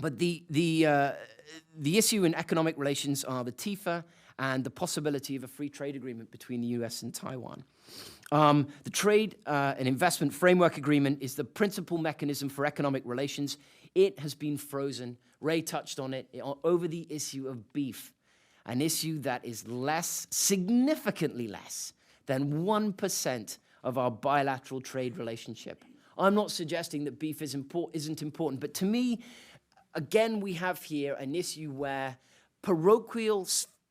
But the issue in economic relations are the TIFA and the possibility of a free trade agreement between the US and Taiwan. The Trade and Investment Framework Agreement is the principal mechanism for economic relations. It has been frozen. Ray touched on it, over the issue of beef, an issue that is less, significantly less than 1% of our bilateral trade relationship. I'm not suggesting that beef isn't important, but to me, again, we have here an issue where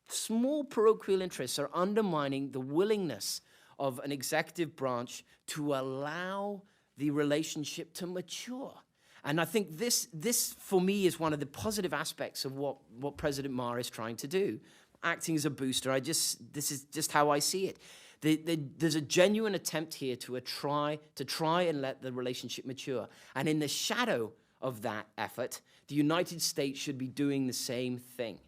small parochial interests are undermining the willingness of an executive branch to allow the relationship to mature. And I think this for me, is one of the positive aspects of what President Ma is trying to do, acting as a booster. This is just how I see it. There's a genuine attempt here to try and let the relationship mature. And in the shadow of that effort, the United States should be doing the same thing.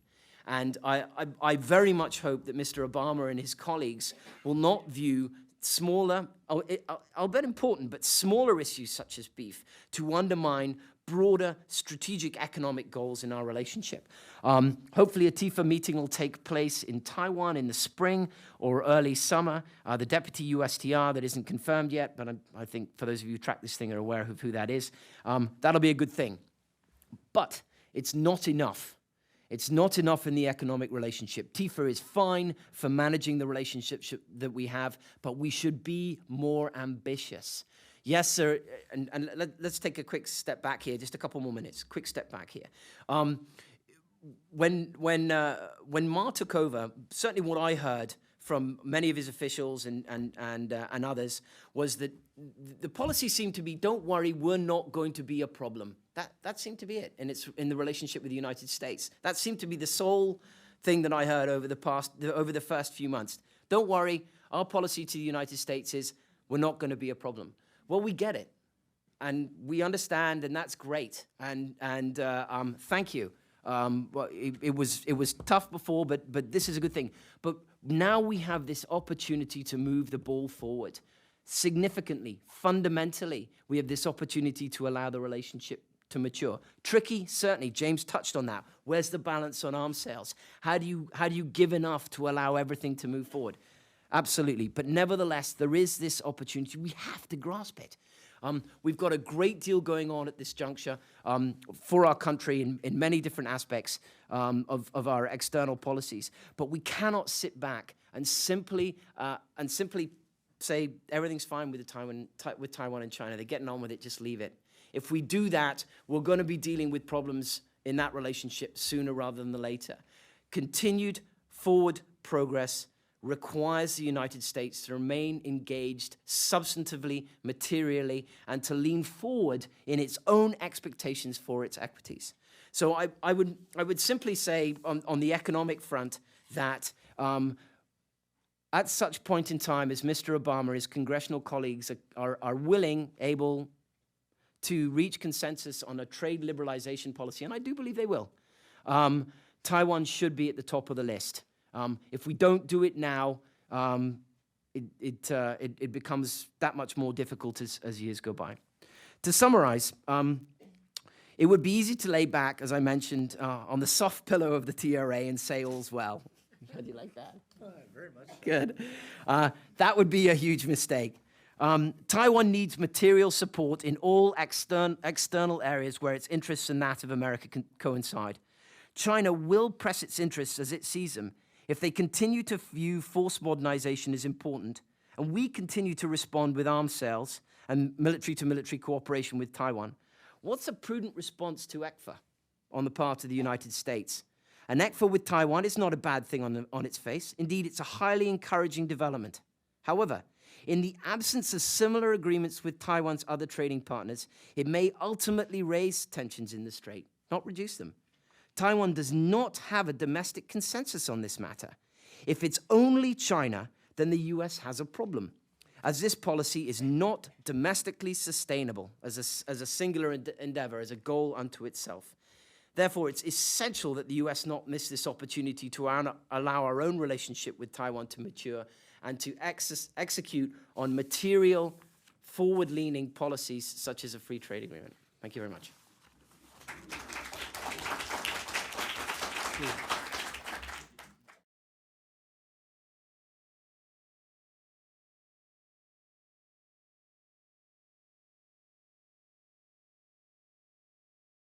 And I very much hope that Mr. Obama and his colleagues will not view smaller, I'll bet important, but smaller issues such as beef to undermine broader strategic economic goals in our relationship. Hopefully a TIFA meeting will take place in Taiwan in the spring or early summer. The deputy US-TR, that isn't confirmed yet, but I think for those of you who track this thing are aware of who that is. That'll be a good thing. But it's not enough. It's not enough in the economic relationship. TIFA is fine for managing the relationship that we have, but we should be more ambitious. Yes, sir, and let's take a quick step back here, just a couple more minutes, quick step back here. When Ma took over, certainly what I heard from many of his officials and others was that the policy seemed to be, don't worry, we're not going to be a problem. That seemed to be it, and it's in the relationship with the United States. That seemed to be the sole thing that I heard over the first few months. Don't worry, our policy to the United States is we're not going to be a problem. Well, we get it, and we understand, and that's great. And thank you. Well, it was tough before, but this is a good thing. But now we have this opportunity to move the ball forward significantly, fundamentally. We have this opportunity to allow the relationship to mature. Tricky, certainly. James touched on that. Where's the balance on arms sales? How do you give enough to allow everything to move forward? Absolutely. But nevertheless, there is this opportunity. We have to grasp it. We've got a great deal going on at this juncture for our country in many different aspects of our external policies. But we cannot sit back and simply say everything's fine with Taiwan and China. They're getting on with it. Just leave it. If we do that, we're going to be dealing with problems in that relationship sooner rather than later. Continued forward progress requires the United States to remain engaged substantively, materially, and to lean forward in its own expectations for its equities. So I would simply say on the economic front that at such point in time as Mr. Obama, his congressional colleagues are willing, able to reach consensus on a trade liberalization policy, and I do believe they will, Taiwan should be at the top of the list. If we don't do it now, it becomes that much more difficult as years go by. To summarize, it would be easy to lay back, as I mentioned, on the soft pillow of the TRA and say all's well. How do you like that? Very much. Good. That would be a huge mistake. Taiwan needs material support in all external areas where its interests and that of America can coincide. China will press its interests as it sees them. If they continue to view forced modernization as important, and we continue to respond with arms sales and military-to-military cooperation with Taiwan, what's a prudent response to ECFA on the part of the United States? An ECFA with Taiwan is not a bad thing on its face. Indeed, it's a highly encouraging development. However, in the absence of similar agreements with Taiwan's other trading partners, it may ultimately raise tensions in the Strait, not reduce them. Taiwan does not have a domestic consensus on this matter. If it's only China, then the US has a problem, as this policy is not domestically sustainable as a singular endeavor, as a goal unto itself. Therefore, it's essential that the US not miss this opportunity to allow our own relationship with Taiwan to mature and to execute on material, forward-leaning policies such as a free trade agreement. Thank you very much. Thank you.